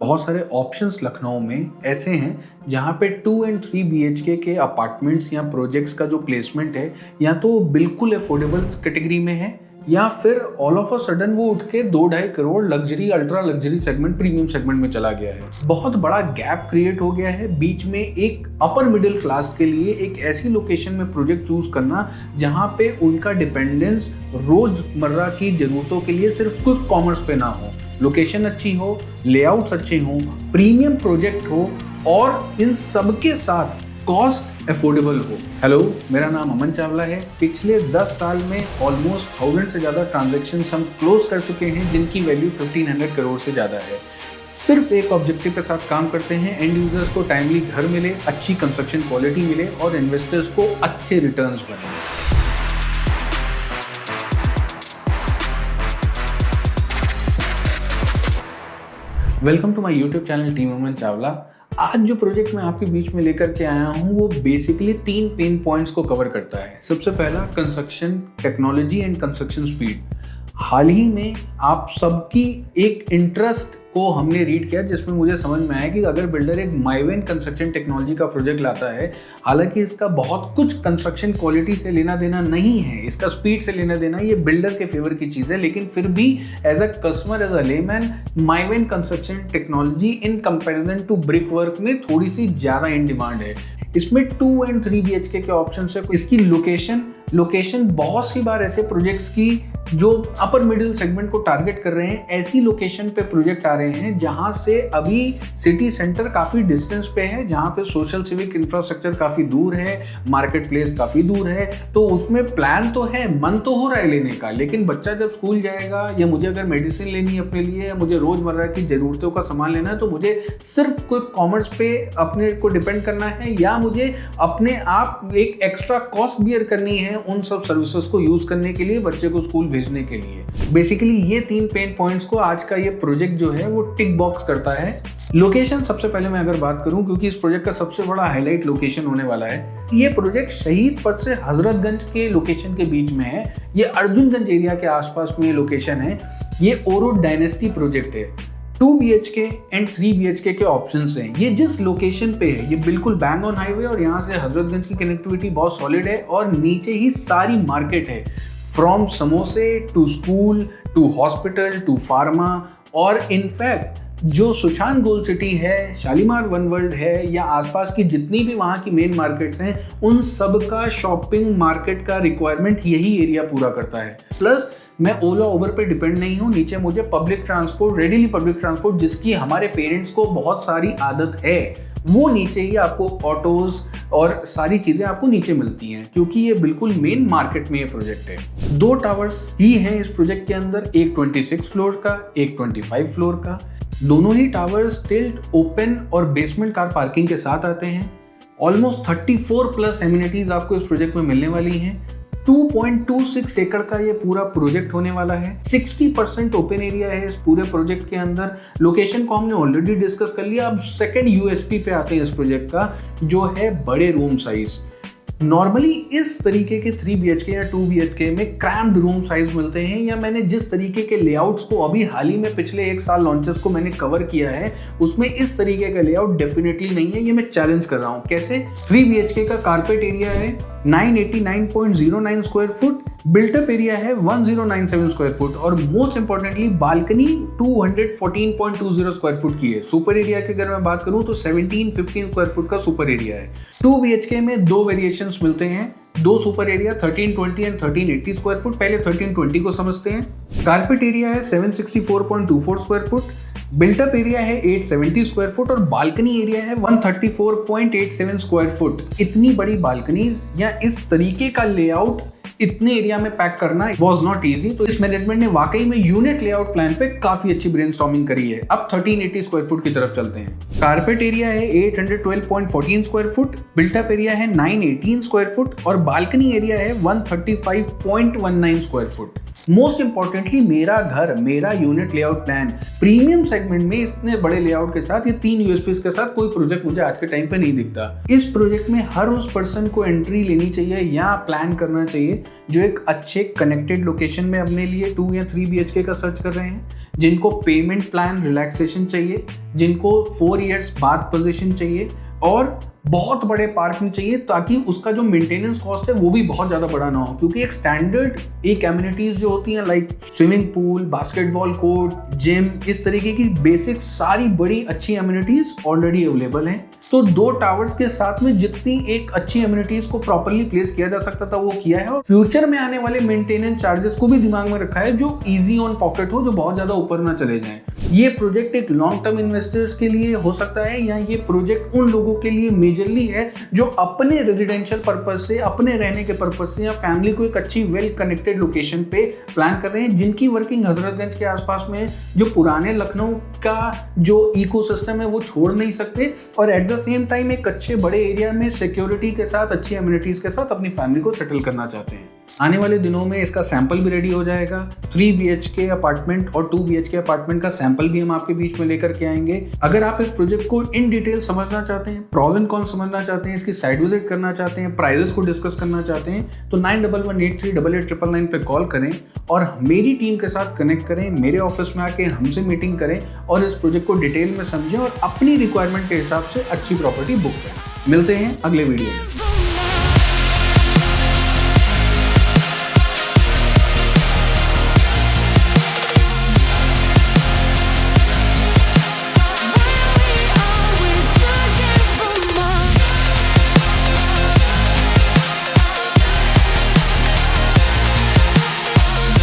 बहुत सारे ऑप्शंस लखनऊ में ऐसे हैं जहाँ पे 2 एंड 3 BHK के अपार्टमेंट्स या प्रोजेक्ट्स का जो प्लेसमेंट है या तो बिल्कुल अफोर्डेबल कैटेगरी में है या फिर ऑल ऑफ अ सडन वो उठ के 2-2.5 crore luxury ultra luxury segment premium segment में चला गया है। बहुत बड़ा गैप क्रिएट हो गया है बीच में एक अपर मिडिल क्लास के लिए एक ऐसी लोकेशन में प्रोजेक्ट चूज करना जहाँ पे उनका डिपेंडेंस रोजमर्रा की जरूरतों के लिए सिर्फ क्विक कॉमर्स पे ना हो, लोकेशन अच्छी हो, लेआउट्स अच्छे हों, प्रीमियम प्रोजेक्ट हो और इन सबके साथ कॉस्ट अफोर्डेबल हो। हेलो, मेरा नाम अमन चावला है। पिछले 10 साल में ऑलमोस्ट 1000 से ज़्यादा ट्रांजैक्शंस हम क्लोज कर चुके हैं जिनकी वैल्यू 1500 करोड़ से ज़्यादा है। सिर्फ एक ऑब्जेक्टिव के साथ काम करते हैं, एंड यूजर्स को टाइमली घर मिले, अच्छी कंस्ट्रक्शन क्वालिटी मिले और इन्वेस्टर्स को अच्छे रिटर्न्स बने। Welcome to my YouTube channel team Aman Chawla. आज जो प्रोजेक्ट मैं आपके बीच में लेकर के आया हूँ वो बेसिकली 3 पेन पॉइंट्स को कवर करता है। सबसे पहला, construction technology and construction speed. हाल ही में आप सबकी एक इंटरेस्ट को हमने रीड किया जिसमें मुझे समझ में आया कि अगर बिल्डर एक माइवेन कंस्ट्रक्शन टेक्नोलॉजी का प्रोजेक्ट लाता है, हालांकि इसका बहुत कुछ कंस्ट्रक्शन क्वालिटी से लेना देना नहीं है, इसका स्पीड से लेना देना, ये बिल्डर के फेवर की चीज़ है, लेकिन फिर भी as a customer, as a layman, Mivan construction technology in comparison to brick work में थोड़ी सी ज़्यादा इन डिमांड है। इसमें 2 एंड 3 BHK के ऑप्शन है। इसकी लोकेशन बहुत सी बार ऐसे प्रोजेक्ट्स की जो अपर मिडिल सेगमेंट को टारगेट कर रहे हैं, ऐसी लोकेशन पे प्रोजेक्ट आ रहे हैं जहां से अभी सिटी सेंटर काफी डिस्टेंस पे है, जहां पे सोशल सिविक इंफ्रास्ट्रक्चर काफी दूर है, मार्केट प्लेस काफी दूर है। तो उसमें प्लान तो है, मन तो हो रहा है लेने का, लेकिन बच्चा जब स्कूल जाएगा या मुझे अगर मेडिसिन लेनी है अपने लिए या मुझे रोजमर्रा की जरूरतों का सामान लेना है, तो मुझे सिर्फ कोई कॉमर्स पे अपने को डिपेंड करना है या मुझे अपने आप एक एक्स्ट्रा कॉस्ट बियर करनी है उन सब सर्विसेज को यूज करने के लिए, बच्चे को स्कूल भेजने के लिए। बेसिकली ये 3 पेन पॉइंट्स को आज का ये प्रोजेक्ट जो है वो टिक बॉक्स करता है। लोकेशन सबसे पहले मैं अगर बात करूं, क्योंकि इस प्रोजेक्ट का सबसे बड़ा हाईलाइट लोकेशन होने वाला है। ये प्रोजेक्ट शहीद पथ से हजरतगंज के लोकेशन के बीच में है। ये अर्जुनगंज एरिया के आसपास में लोकेशन है। ये ओरोड डायनेस्टी प्रोजेक्ट है। 2 BHK एंड 3 BHK के ऑप्शंस हैं। ये जिस लोकेशन पे है, ये बिल्कुल बैंग ऑन हाईवे और यहाँ से हजरतगंज की कनेक्टिविटी बहुत सॉलिड है और नीचे ही सारी मार्केट है, फ्रॉम समोसे to school to hospital to pharma. और इनफैक्ट जो सुशांत गोल्ड सिटी है, शालीमार वन वर्ल्ड है या आसपास की जितनी भी वहाँ की मेन मार्केट्स हैं, उन सब का शॉपिंग मार्केट का रिक्वायरमेंट यही एरिया पूरा करता है। प्लस मैं ओला उबर पे डिपेंड नहीं हूँ, नीचे मुझे public transport, readily public transport जिसकी हमारे पेरेंट्स को बहुत सारी आदत है, वो नीचे ही आपको ऑटोज और सारी चीजें आपको नीचे मिलती हैं, क्योंकि ये बिल्कुल मेन मार्केट में ये प्रोजेक्ट है। 2 टावर्स ही हैं इस प्रोजेक्ट के अंदर, एक 26 फ्लोर का, एक 25 फ्लोर का। दोनों ही टावर्स टिल्ट, ओपन और बेसमेंट कार पार्किंग के साथ आते हैं। ऑलमोस्ट 34 प्लस एमिनिटीज आपको इस प्रोजेक्ट में मिलने वाली हैं। 2.26 एकड़ का ये पूरा प्रोजेक्ट होने वाला है। 60% ओपन एरिया है इस पूरे प्रोजेक्ट के अंदर। लोकेशन को हमने ऑलरेडी डिस्कस कर लिया। अब सेकंड USP पे आते हैं इस प्रोजेक्ट का, जो है बड़े रूम साइज। नॉर्मली इस तरीके के 3 BHK या 2 BHK में क्रैम्ड रूम साइज मिलते हैं, या मैंने जिस तरीके के लेआउट्स को अभी हाल ही में पिछले 1 साल लॉन्चेस को मैंने कवर किया है, उसमें इस तरीके का लेआउट डेफिनेटली नहीं है। ये मैं चैलेंज कर रहा हूँ। कैसे? 3 BHK का कारपेट एरिया है 989.09 स्क्वायर फुट, बिल्टअप एरिया है 1097 स्क्वायर फुट और most importantly balcony 214.20 square foot की है। सुपर एरिया की अगर मैं बात करूं तो 1715 स्क्वायर फुट का सुपर एरिया है। 2 BHK में 2 वेरिएशंस मिलते हैं, 2 super area 1320 and 1380 square foot. पहले 1320 को समझते हैं। कारपेट एरिया है 764.24 स्क्वायर फुट, बिल्टअप एरिया है 870 स्क्वायर फुट और बालकनी एरिया है 134.87 स्क्वायर फुट। इतनी बड़ी बालकनीज या इस तरीके का लेआउट इतने एरिया में पैक करना वॉज नॉट ईजी। तो इस मैनेजमेंट ने वाकई में यूनिट लेआउट प्लान पे काफी अच्छी ब्रेनस्टॉर्मिंग करी है। अब 1380 स्क्वायर फुट की तरफ चलते हैं। कारपेट एरिया है 812.14 स्क्वायर फुट, बिल्टअप एरिया है 918 स्क्वायर फुट और बालकनी एरिया है 135.19 स्क्वायर फुट। मोस्ट इंपॉर्टेंटली मेरा घर, मेरा unit layout plan, premium segment में इतने बड़े लेआउट के साथ, ये 3 USPs के साथ कोई प्रोजेक्ट मुझे आज के टाइम पे नहीं दिखता। इस प्रोजेक्ट में हर उस पर्सन को एंट्री लेनी चाहिए या प्लान करना चाहिए जो एक अच्छे कनेक्टेड लोकेशन में अपने लिए 2 या 3 BHK का सर्च कर रहे हैं, जिनको पेमेंट प्लान रिलैक्सेशन चाहिए, जिनको 4 इयर्स बाद पोजीशन चाहिए और बहुत बड़े पार्क में चाहिए ताकि उसका जो मेंटेनेंस कॉस्ट है वो भी बहुत ज़्यादा बड़ा ना हो, क्योंकि एक स्टैंडर्ड एक एमिनिटीज जो होती हैं like swimming pool, basketball court, gym, इस तरीके की बेसिक सारी बड़ी अच्छी एमिनिटीज ऑलरेडी अवेलेबल हैं। तो 2 टावर्स के साथ में जितनी एक अच्छी एमिनिटीज को प्रॉपर्ली प्लेस किया जा सकता था वो किया है, और फ्यूचर में आने वाले मेंटेनेंस चार्जेस को भी दिमाग में रखा है जो ईजी ऑन पॉकेट हो, जो बहुत ज़्यादा ऊपर ना चले जाएं। ये प्रोजेक्ट एक लॉन्ग टर्म इन्वेस्टर्स के लिए हो सकता है, या ये प्रोजेक्ट उन लोगों के लिए मेजरली है जो अपने रेजिडेंशियल पर्पस से, अपने रहने के पर्पस से या फैमिली को एक अच्छी वेल कनेक्टेड लोकेशन पे प्लान कर रहे हैं, जिनकी वर्किंग हजरतगंज के आसपास में, जो पुराने लखनऊ का जो इकोसिस्टम है वो छोड़ नहीं सकते, और एट द सेम टाइम एक अच्छे बड़े एरिया में सिक्योरिटी के साथ, अच्छी एमिनिटीज के साथ अपनी फैमिली को सेटल करना चाहते हैं। आने वाले दिनों में इसका सैंपल भी रेडी हो जाएगा। 3 BHK अपार्टमेंट और 2 BHK अपार्टमेंट का सैंपल भी हम आपके बीच में लेकर के आएंगे। अगर आप इस प्रोजेक्ट को इन डिटेल समझना चाहते हैं, प्रॉज एंड कॉन्स समझना चाहते हैं, इसकी साइट विजिट करना चाहते हैं, प्राइजेस को डिस्कस करना चाहते हैं, तो 9118388999 पे कॉल करें और मेरी टीम के साथ कनेक्ट करें, मेरे ऑफिस में आके हमसे मीटिंग करें और इस प्रोजेक्ट को डिटेल में समझें और अपनी रिक्वायरमेंट के हिसाब से अच्छी प्रॉपर्टी बुक करें। मिलते हैं अगले वीडियो में।